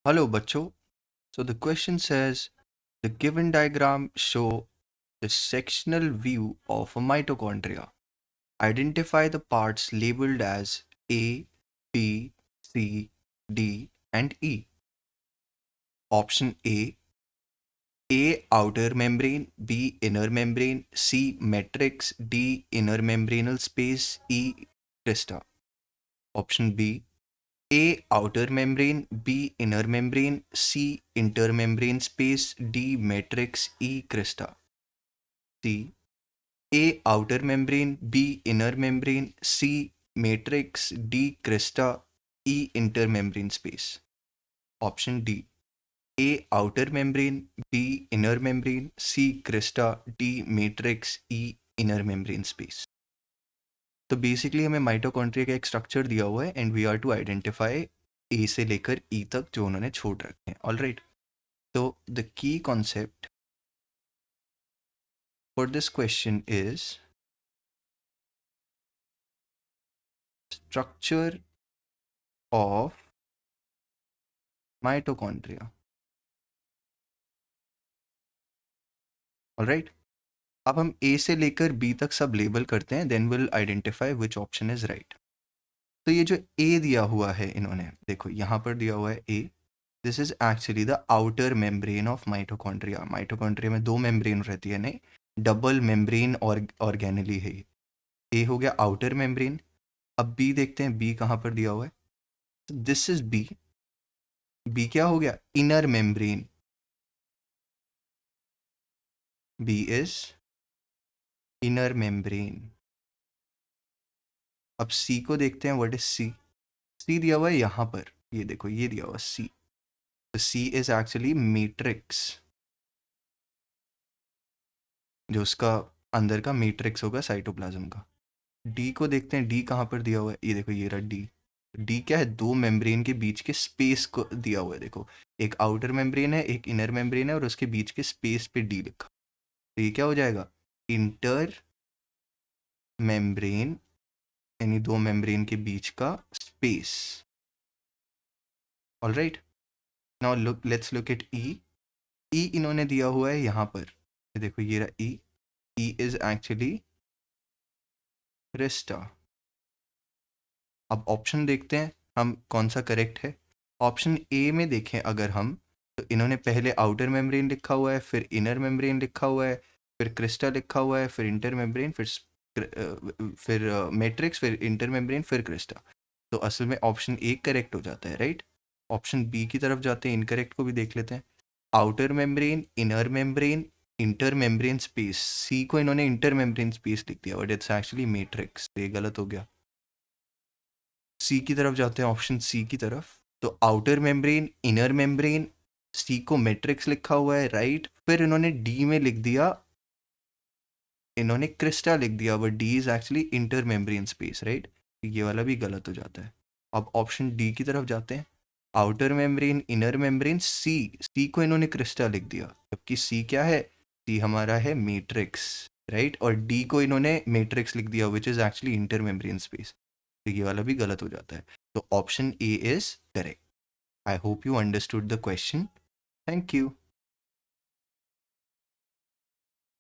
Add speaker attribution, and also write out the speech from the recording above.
Speaker 1: Hello, bachcho. So the question says the given diagram show the sectional view of a mitochondria. Identify the parts labeled as A, B, C, D, and E. Option A outer membrane, B inner membrane, C matrix, D inner membranal space, E crista. Option B A outer membrane, B inner membrane, C intermembrane space, D matrix, E crista. C A outer membrane, B inner membrane, C matrix, D crista, E intermembrane space. Option D A outer membrane, B inner membrane, C crista, D matrix, E inner membrane space. तो basically हमें mitochondria का एक structure दिया हुआ है and we are to identify A से लेकर ई तक जो उन्होंने छोड़ रखे हैं. ऑलराइट, तो the key concept for this question is structure of mitochondria. Alright, अब हम ए से लेकर बी तक सब लेबल करते हैं, then will identify which option is right. तो ये जो ए दिया हुआ है इन्होंने, देखो यहाँ पर दिया हुआ है A. This is actually the outer membrane of mitochondria. Mitochondria में दो मेम्ब्रेन रहती है, नहीं, डबल मेम्ब्रेन ऑर्गेनली है. ए हो गया आउटर मेम्ब्रेन. अब बी देखते हैं, बी कहाँ पर दिया हुआ है. This is B. बी क्या हो गया, inner membrane. B is inner membrane. अब सी को देखते हैं, व्हाट इज सी. सी दिया हुआ है यहाँ पर, ये देखो ये दिया हुआ सी. सी इज एक्चुअली मैट्रिक्स, जो उसका अंदर का मैट्रिक्स होगा साइटोप्लाज्म का. डी को देखते हैं, डी कहाँ पर दिया हुआ है, ये देखो ये रहा डी. डी क्या है, दो मेम्ब्रेन के बीच के स्पेस को दिया हुआ है. देखो एक आउटर मेम्ब्रेन है, एक इनर मेम्ब्रेन है, और उसके बीच के स्पेस पे डी लिखा. तो ये क्या हो जाएगा, इंटर मेम्ब्रेन, यानी दो मेम्ब्रेन के बीच का space. All right, now look, let's look at E. E इन्होंने दिया हुआ है यहाँ पर, ये देखो ये रहा E. E is actually crista. अब ऑप्शन देखते हैं हम कौन सा करेक्ट है. ऑप्शन ए में देखें अगर हम, तो इन्होंने पहले आउटर मेम्ब्रेन लिखा हुआ है, फिर इनर मेम्ब्रेन लिखा हुआ है, फिर क्रिस्टा लिखा हुआ है, फिर इंटर मेम्ब्रेन, फिर मैट्रिक्स, फिर इंटर मेम्ब्रेन, फिर क्रिस्टा. तो असल में ऑप्शन ए करेक्ट हो जाता है, राइट. ऑप्शन बी की तरफ जाते हैं, इनकरेक्ट को भी देख लेते हैं. Outer membrane, inner membrane, intermembrane space. C को इन्होंने इंटर मेम्ब्रेन स्पेस लिख दिया, बट इट्स एक्चुअली मैट्रिक्स. ये गलत हो गया. सी की तरफ जाते हैं, ऑप्शन सी की तरफ. तो आउटर मेम्ब्रेन, इनर मेम्ब्रेन, सी को मैट्रिक्स लिखा हुआ है, राइट. फिर इन्होंने डी में लिख दिया, इन्होंने क्रिस्टा लिख दिया, but D is actually inter membrane space, right. ये वाला भी गलत हो जाता है. अब ऑप्शन डी की तरफ जाते हैं. आउटर मेम्ब्रेन, इनर मेम्ब्रेन, सी. सी को इन्होंने क्रिस्टा लिख दिया, जबकि सी क्या है, सी हमारा है मैट्रिक्स, राइट. और डी को इन्होंने मैट्रिक्स लिख दिया, which is actually inter membrane space. तो ये वाला भी गलत हो जाता है. तो option A is correct. I hope you understood the question. Thank you.